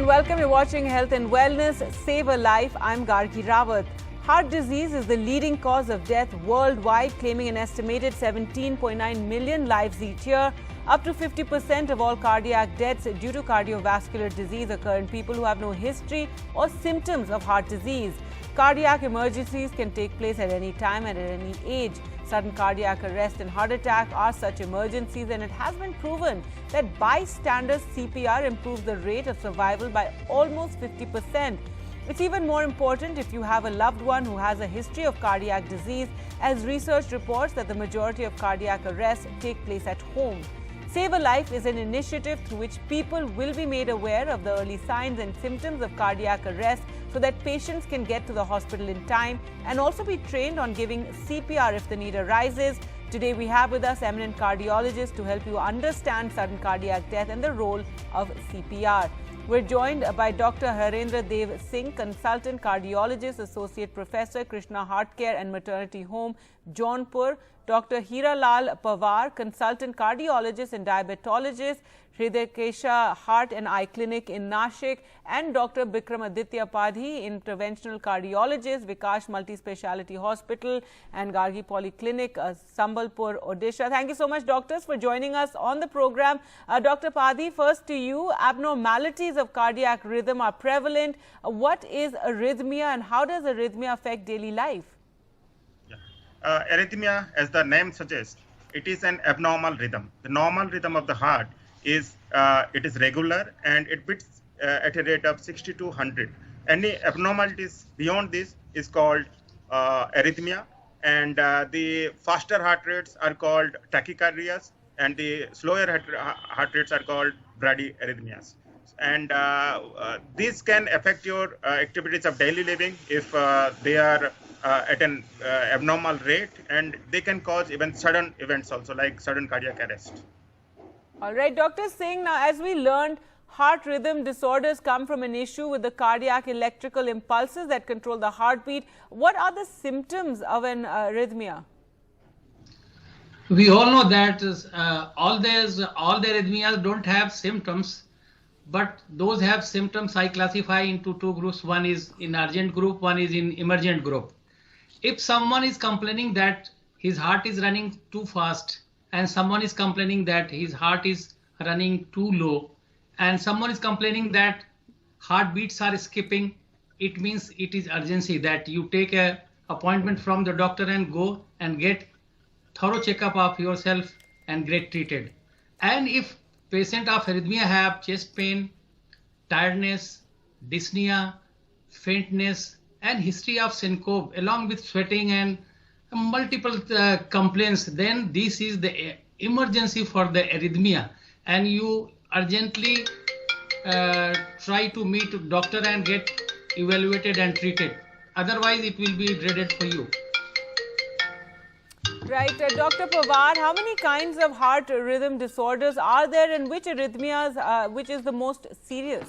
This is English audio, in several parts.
and welcome. You're watching Health and Wellness, Save a Life. I'm Gargi Rawat. Heart disease is the leading cause of death worldwide, claiming an estimated 17.9 million lives each year. Up to 50% of all cardiac deaths due to cardiovascular disease occur in people who have no history or symptoms of heart disease. Cardiac emergencies can take place at any time and at any age. Sudden cardiac arrest and heart attack are such emergencies, and it has been proven that bystander CPR improves the rate of survival by almost 50%. It's even more important if you have a loved one who has a history of cardiac disease, as research reports that the majority of cardiac arrests take place at home. Save a Life is an initiative through which people will be made aware of the early signs and symptoms of cardiac arrest so that patients can get to the hospital in time and also be trained on giving CPR if the need arises. Today we have with us eminent cardiologists to help you understand sudden cardiac death and the role of CPR. We're joined by Dr. Harendra Dev Singh, Consultant Cardiologist, Associate Professor, Krishna Heart Care and Maternity Home, Jaunpur; Dr. Hiralal Pawar, Consultant Cardiologist and Diabetologist, Hridayakesha Heart and Eye Clinic in Nashik; and Dr. Bikramaditya Padhi, Interventional Cardiologist, Vikash Multi-Speciality Hospital and Gargi Polyclinic, Sambalpur, Odisha. Thank you so much, doctors, for joining us on the program. Dr. Padhi, first to you. Abnormalities of cardiac rhythm are prevalent. What is arrhythmia and how does arrhythmia affect daily life? Arrhythmia, as the name suggests, it is an abnormal rhythm. The normal rhythm of the heart is it is regular and it beats at a rate of 60 to 100. Any abnormalities beyond this is called arrhythmia, and the faster heart rates are called tachycardias, and the slower heart rates are called bradyarrhythmias. And these can affect your activities of daily living if they are at an abnormal rate, and they can cause even sudden events also, like sudden cardiac arrest. All right, Dr. Singh, now as we learned, heart rhythm disorders come from an issue with the cardiac electrical impulses that control the heartbeat. What are the symptoms of an arrhythmia? We all know that all the arrhythmias don't have symptoms, but those have symptoms I classify into two groups. One is in urgent group, one is in emergent group. If someone is complaining that his heart is running too fast, and someone is complaining that his heart is running too low, and someone is complaining that heartbeats are skipping, it means it is urgency, that you take an appointment from the doctor and go and get thorough checkup of yourself and get treated. And if patient of arrhythmia have chest pain, tiredness, dyspnea, faintness, and history of syncope along with sweating and multiple complaints, then this is the emergency for the arrhythmia, and you urgently try to meet doctor and get evaluated and treated. Otherwise, it will be dreaded for you. Right. Dr. Pawar, how many kinds of heart rhythm disorders are there, and which arrhythmias, which is the most serious?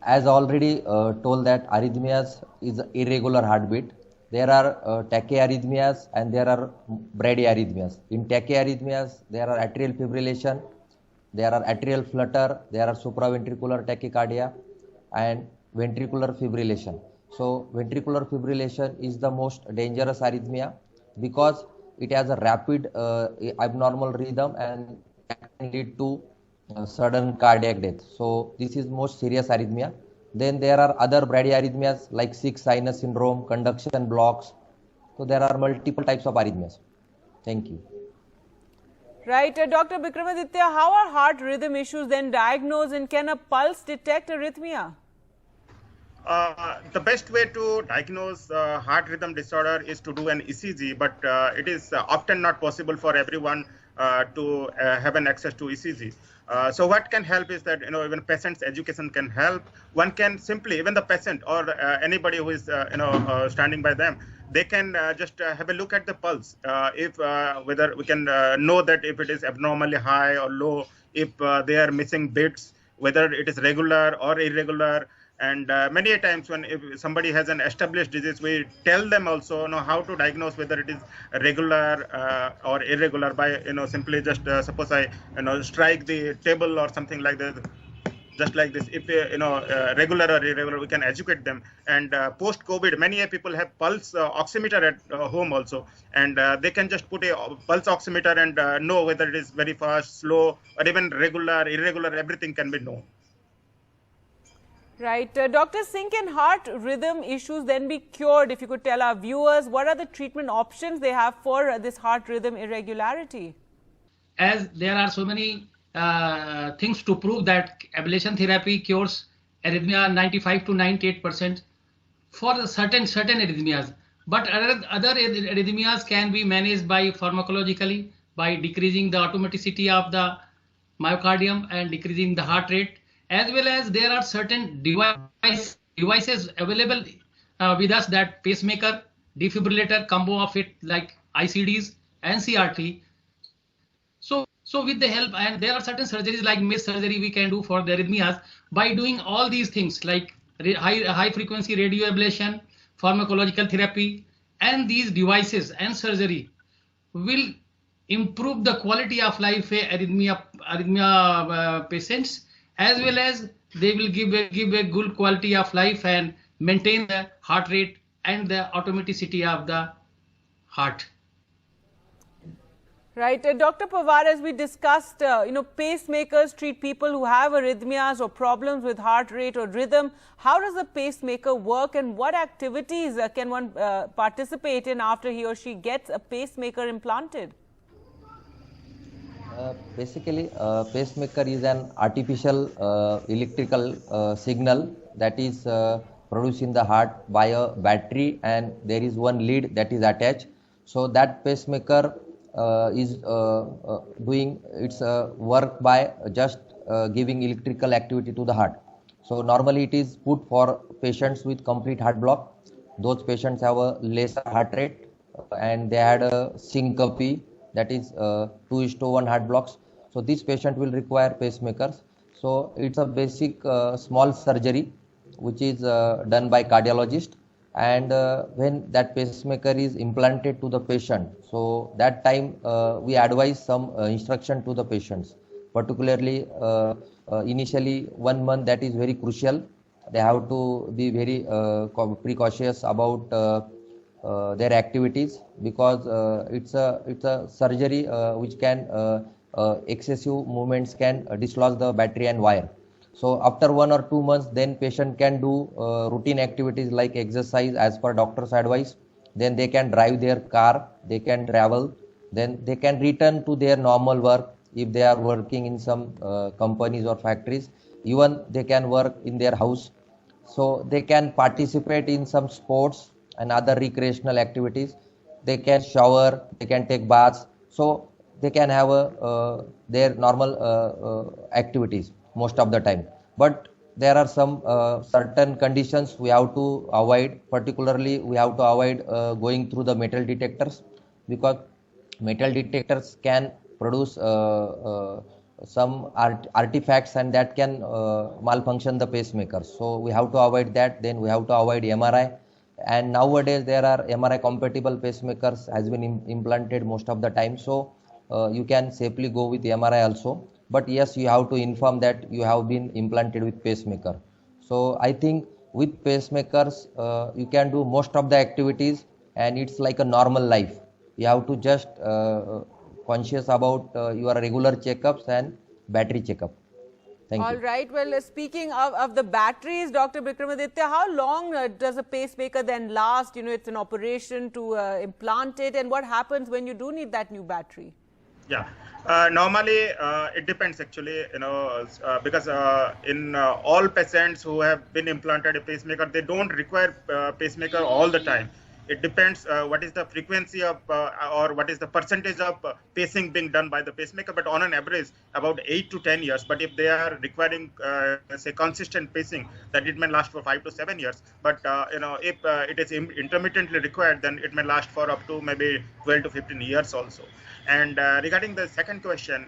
As already told, that arrhythmias is irregular heartbeat. There are tachyarrhythmias and there are bradyarrhythmias. In tachyarrhythmias, there are atrial fibrillation, there are atrial flutter, there are supraventricular tachycardia and ventricular fibrillation. So ventricular fibrillation is the most dangerous arrhythmia because it has a rapid abnormal rhythm and can lead to sudden cardiac death. So this is most serious arrhythmia. Then there are other bradyarrhythmias like sick sinus syndrome, conduction blocks. So there are multiple types of arrhythmias. Thank you. Right. Dr. Bikramaditya, how are heart rhythm issues then diagnosed, and can a pulse detect arrhythmia? The best way to diagnose heart rhythm disorder is to do an ECG, but it is often not possible for everyone to have an access to ECG. So what can help is that, even patient's education can help. One can simply, even the patient or anybody who is, standing by them, they can just have a look at the pulse. If whether we can know that if it is abnormally high or low, if they are missing beats, whether it is regular or irregular, And many a times when if somebody has an established disease, we tell them also, how to diagnose whether it is regular or irregular by, simply just suppose I, strike the table or something like that. Just like this, if regular or irregular, we can educate them. And post COVID, many people have pulse oximeter at home also, and they can just put a pulse oximeter and know whether it is very fast, slow, or even regular, irregular. Everything can be known. Right. Dr. Singh, can heart rhythm issues then be cured? If you could tell our viewers, what are the treatment options they have for this heart rhythm irregularity? As there are so many things to prove that ablation therapy cures arrhythmia 95 to 98% for the certain arrhythmias. But other arrhythmias can be managed by pharmacologically, by decreasing the automaticity of the myocardium and decreasing the heart rate, as well as there are certain devices available with us, that pacemaker, defibrillator combo of it, like ICDs and CRT. So with the help, and there are certain surgeries like mesh surgery we can do for the arrhythmias. By doing all these things like high frequency radio ablation, pharmacological therapy, and these devices and surgery will improve the quality of life of arrhythmia patients, as well as they will give a good quality of life and maintain the heart rate and the automaticity of the heart. Right. Dr. Pawar, as we discussed, pacemakers treat people who have arrhythmias or problems with heart rate or rhythm. How does the pacemaker work, and what activities can one participate in after he or she gets a pacemaker implanted? Basically, pacemaker is an artificial electrical signal that is produced in the heart by a battery, and there is one lead that is attached. So that pacemaker is doing its work by just giving electrical activity to the heart. So normally it is put for patients with complete heart block. Those patients have a lesser heart rate and they had a syncope, that is 2:1 heart blocks. So this patient will require pacemakers. So it's a basic small surgery which is done by cardiologist. And when that pacemaker is implanted to the patient, so that time we advise some instruction to the patients, particularly initially 1 month, that is very crucial. They have to be very precautious about their activities, because it's a surgery which can excessive movements can dislodge the battery and wire. So after 1 or 2 months, then patient can do routine activities like exercise as per doctor's advice. Then they can drive their car, they can travel, then they can return to their normal work if they are working in some companies or factories. Even they can work in their house. So they can participate in some sports and other recreational activities. They can shower, they can take baths. So they can have their normal activities most of the time. But there are some certain conditions we have to avoid. Particularly, we have to avoid going through the metal detectors, because metal detectors can produce some artifacts, and that can malfunction the pacemaker. So we have to avoid that. Then we have to avoid MRI. And nowadays there are MRI compatible pacemakers has been implanted most of the time. So you can safely go with MRI also. But yes, you have to inform that you have been implanted with pacemaker. So I think with pacemakers, you can do most of the activities, and it's like a normal life. You have to just conscious about your regular checkups and battery checkup. Thank you. All right. Well, speaking of the batteries, Dr. Bikramaditya, how long does a pacemaker then last? It's an operation to implant it, and what happens when you do need that new battery? Yeah. Normally, it depends actually, because in all patients who have been implanted a pacemaker, they don't require pacemaker all the time. It depends what is the frequency of or what is the percentage of pacing being done by the pacemaker, but on an average about 8 to 10 years. But if they are requiring say consistent pacing, then it may last for 5 to 7 years. But if it is intermittently required, then it may last for up to maybe 12 to 15 years also. And regarding the second question,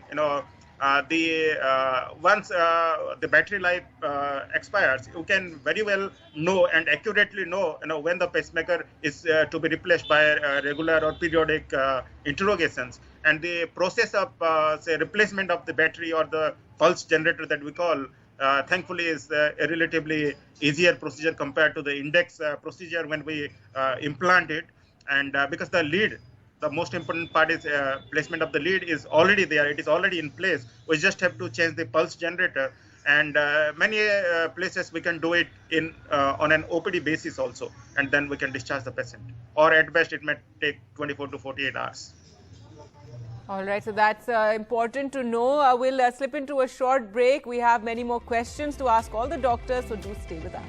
Once the battery life expires, you can very well know and accurately know, when the pacemaker is to be replaced by regular or periodic interrogations. And the process of say replacement of the battery or the pulse generator that we call, thankfully is a relatively easier procedure compared to the index procedure when we implant it. And because the most important part is placement of the lead is already there. It is already in place. We just have to change the pulse generator. And many places we can do it in on an OPD basis also. And then we can discharge the patient. Or at best, it may take 24 to 48 hours. All right, so that's important to know. We'll slip into a short break. We have many more questions to ask all the doctors, so do stay with us.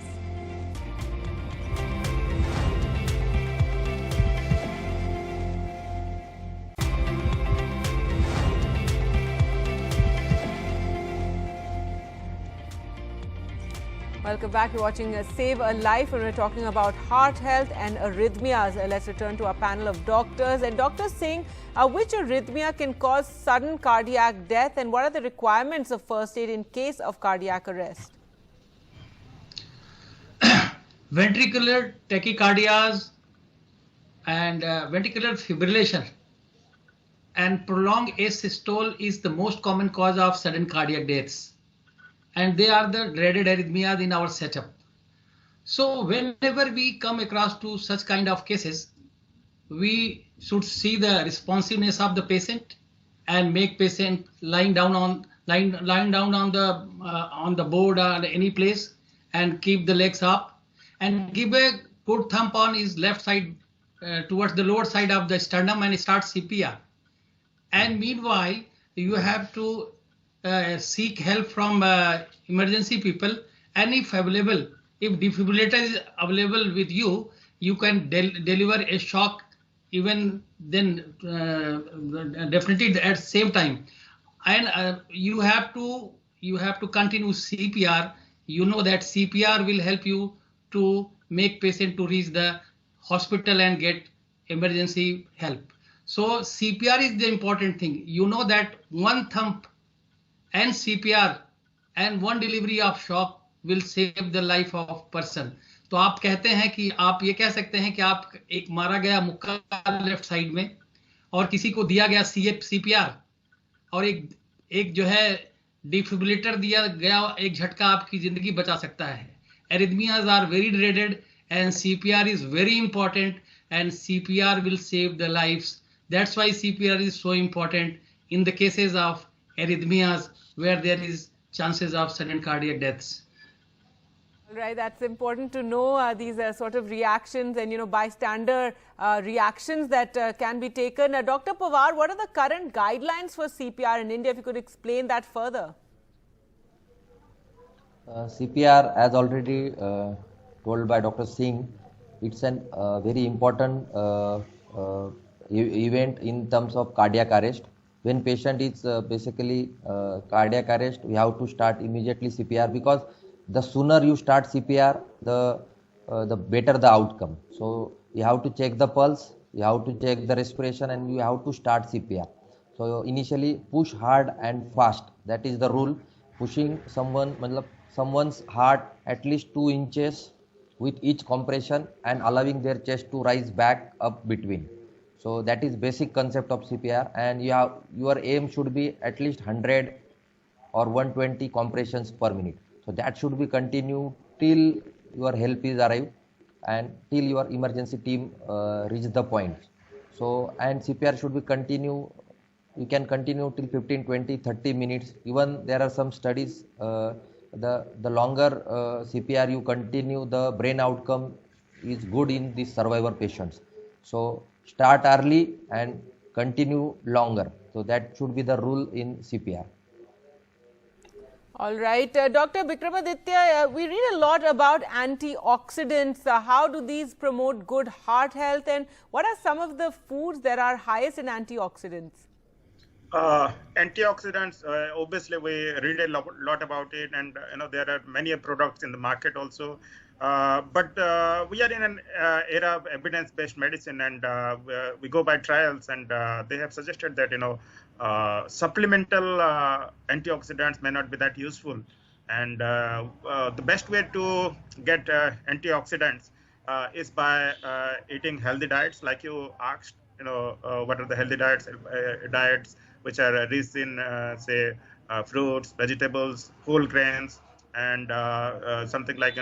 Welcome back. You're watching Save a Life, and we're talking about heart health and arrhythmias. Let's return to our panel of doctors. And Dr. Singh, which arrhythmia can cause sudden cardiac death, and what are the requirements of first aid in case of cardiac arrest? Ventricular tachycardias and ventricular fibrillation and prolonged asystole is the most common cause of sudden cardiac deaths. And they are the dreaded arrhythmias in our setup. So whenever we come across to such kind of cases, we should see the responsiveness of the patient and make patient lying down on the board or any place and keep the legs up and give a good thump on his left side towards the lower side of the sternum and start CPR. And meanwhile, you have to seek help from emergency people, and if available, if defibrillator is available with you, you can deliver a shock even then, definitely at the same time. And you have to continue CPR. You know that CPR will help you to make patient to reach the hospital and get emergency help. So CPR is the important thing. You know that one thump and CPR and one delivery of shock will save the life of person. तो आप कहते हैं कि आप ये कह सकते हैं कि आप एक मारा गया मुक्का लेफ्ट साइड में और किसी को दिया गया CPR और एक जो है डिफिब्रिलेटर दिया गया, एक झटका आपकी जिंदगी बचा सकता है. Arrhythmias are very dreaded and CPR is very important, and CPR will save the lives. That's why CPR is so important in the cases of arrhythmias where there is chances of sudden cardiac deaths. All right, that's important to know, these sort of reactions and bystander reactions that can be taken. Dr. Pawar, what are the current guidelines for CPR in India? If you could explain that further. CPR, as already told by Dr. Singh, it's an very important event in terms of cardiac arrest. When patient is basically cardiac arrest, we have to start immediately CPR, because the sooner you start CPR, the better the outcome. So you have to check the pulse, you have to check the respiration, and you have to start CPR. So initially push hard and fast. That is the rule. Pushing someone's heart at least 2 inches with each compression and allowing their chest to rise back up between. So that is basic concept of CPR, and your aim should be at least 100 or 120 compressions per minute. So that should be continued till your help is arrived and till your emergency team reach the point. So, and CPR should be continue. You can continue till 15, 20, 30 minutes. Even there are some studies, the longer CPR you continue, the brain outcome is good in these survivor patients. So start early and continue longer. So that should be the rule in CPR. All right. Dr. Bikramaditya, we read a lot about antioxidants. How do these promote good heart health, and what are some of the foods that are highest in antioxidants? Antioxidants, obviously we read a lot about it, and there are many products in the market also. But we are in an era of evidence-based medicine, and we go by trials, and they have suggested that supplemental antioxidants may not be that useful, and the best way to get antioxidants is by eating healthy diets, like you asked. What are the healthy diets which are rich in say fruits, vegetables, whole grains, and something like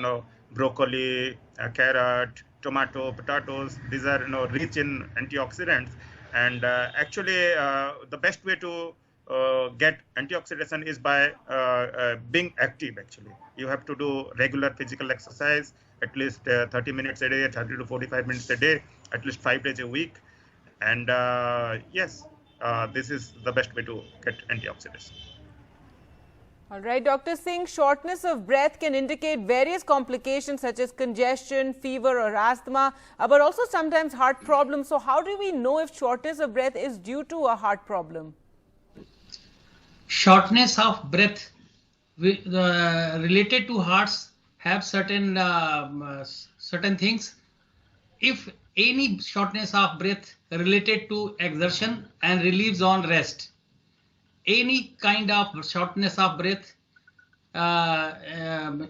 broccoli, carrot, tomato, potatoes. These are rich in antioxidants, and actually the best way to get antioxidation is by being active. Actually, you have to do regular physical exercise, at least 30 minutes a day, 30 to 45 minutes a day, at least 5 days a week, and yes, this is the best way to get antioxidants. All right, Dr. Singh, shortness of breath can indicate various complications such as congestion, fever or asthma, but also sometimes heart problems. So how do we know if shortness of breath is due to a heart problem? Shortness of breath related to hearts have certain things. If any shortness of breath related to exertion and relieves on rest, any kind of shortness of breath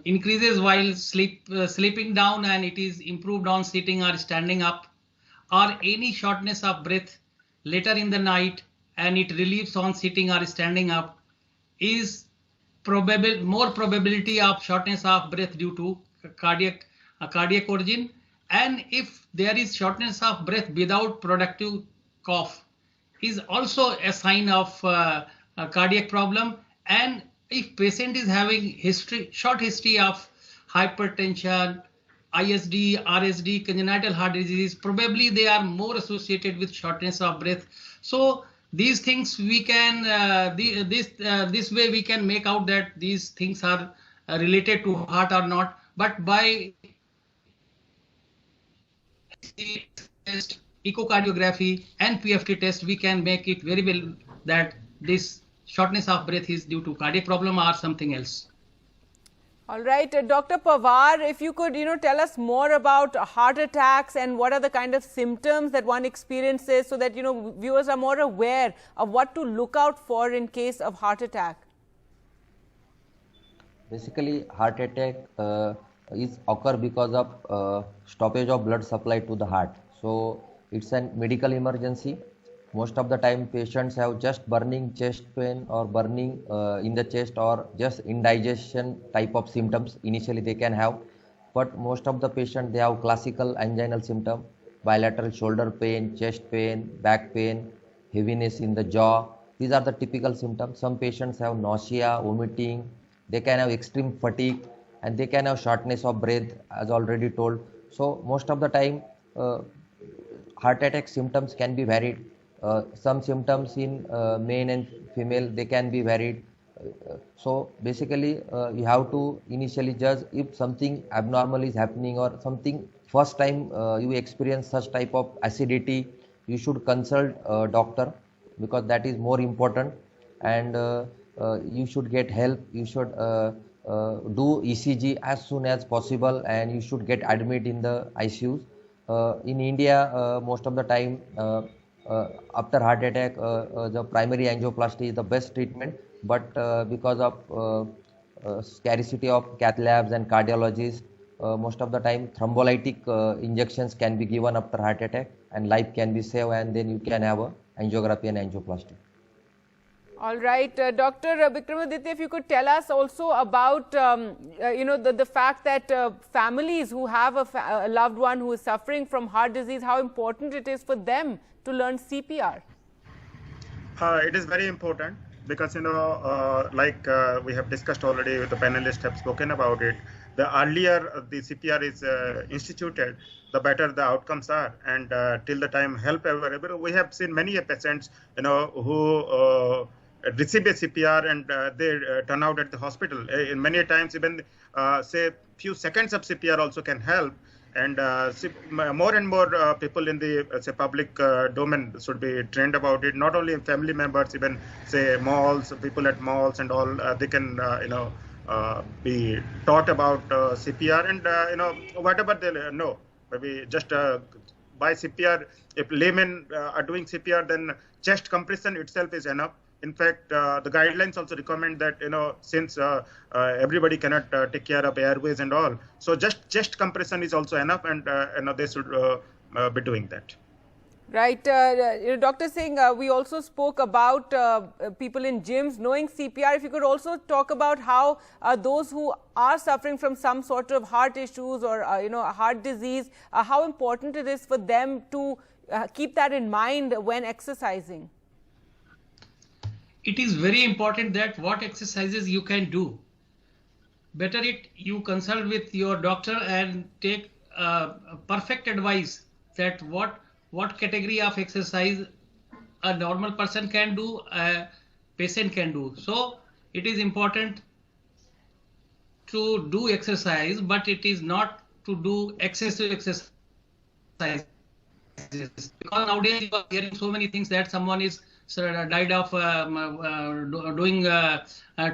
increases while sleeping down and it is improved on sitting or standing up, or any shortness of breath later in the night and it relieves on sitting or standing up, is more probability of shortness of breath due to cardiac origin. And if there is shortness of breath without productive cough, is also a sign of a cardiac problem. And if patient is having short history of hypertension, ISD, RSD, congenital heart disease, probably they are more associated with shortness of breath. So these things we can this way we can make out that these things are related to heart or not. But by test, echocardiography and PFT test, we can make it very well that this shortness of breath is due to cardiac problem or something else. All right, Dr. Pawar, if you could, tell us more about heart attacks and what are the kind of symptoms that one experiences, so that, viewers are more aware of what to look out for in case of heart attack. Basically, heart attack is occur because of stoppage of blood supply to the heart. So it's a medical emergency. Most of the time patients have just burning chest pain or burning in the chest or just indigestion type of symptoms initially they can have. But most of the patients, they have classical anginal symptom, bilateral shoulder pain, chest pain, back pain, heaviness in the jaw. These are the typical symptoms. Some patients have nausea, vomiting, they can have extreme fatigue, and they can have shortness of breath, as already told. So most of the time heart attack symptoms can be varied. Some symptoms in male and female, they can be varied. So basically you have to initially judge if something abnormal is happening or something. First time you experience such type of acidity, you should consult a doctor, because that is more important. And you should get help. You should do ECG as soon as possible, and you should get admit in the ICUs. In India, most of the time after heart attack, the primary angioplasty is the best treatment. But because of scarcity of cath labs and cardiologists, most of the time thrombolytic injections can be given after heart attack, and life can be saved, and then you can have a angiography and angioplasty. All right, Dr. Bikramaditya, if you could tell us also about, the fact that families who have a loved one who is suffering from heart disease, how important it is for them to learn CPR. It is very important because, like we have discussed already, the panelists have spoken about it. The earlier the CPR is instituted, the better the outcomes are. And till the time help available, we have seen many patients, who receive a CPR and they turn out at the hospital. Many times even say few seconds of CPR also can help. And more and more people in the public domain should be trained about it. Not only family members, even say malls, people at malls and all, they can be taught about CPR, and whatever they know, maybe just by CPR. If laymen are doing CPR, then chest compression itself is enough. In fact, the guidelines also recommend that, since everybody cannot take care of airways and all, so just chest compression is also enough, and they should be doing that. Right. Dr. Singh, we also spoke about people in gyms knowing CPR. If you could also talk about how those who are suffering from some sort of heart issues or, heart disease, how important it is for them to keep that in mind when exercising. It is very important that what exercises you can do. Better you consult with your doctor and take perfect advice that what category of exercise a normal person can do, a patient can do. So it is important to do exercise, but it is not to do excessive exercise. Because nowadays you are hearing so many things that someone is died of doing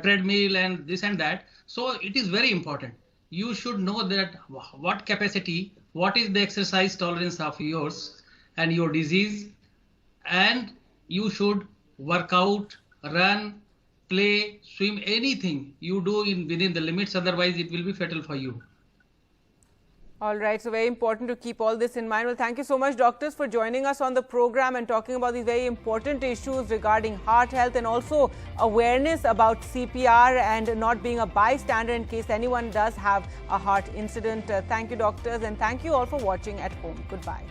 treadmill and this and that. So it is very important. You should know that what capacity, what is the exercise tolerance of yours and your disease, and you should work out, run, play, swim, anything you do within the limits, otherwise it will be fatal for you. All right, so very important to keep all this in mind. Well, thank you so much, doctors, for joining us on the program and talking about these very important issues regarding heart health and also awareness about CPR and not being a bystander in case anyone does have a heart incident. Thank you, doctors, and thank you all for watching at home. Goodbye.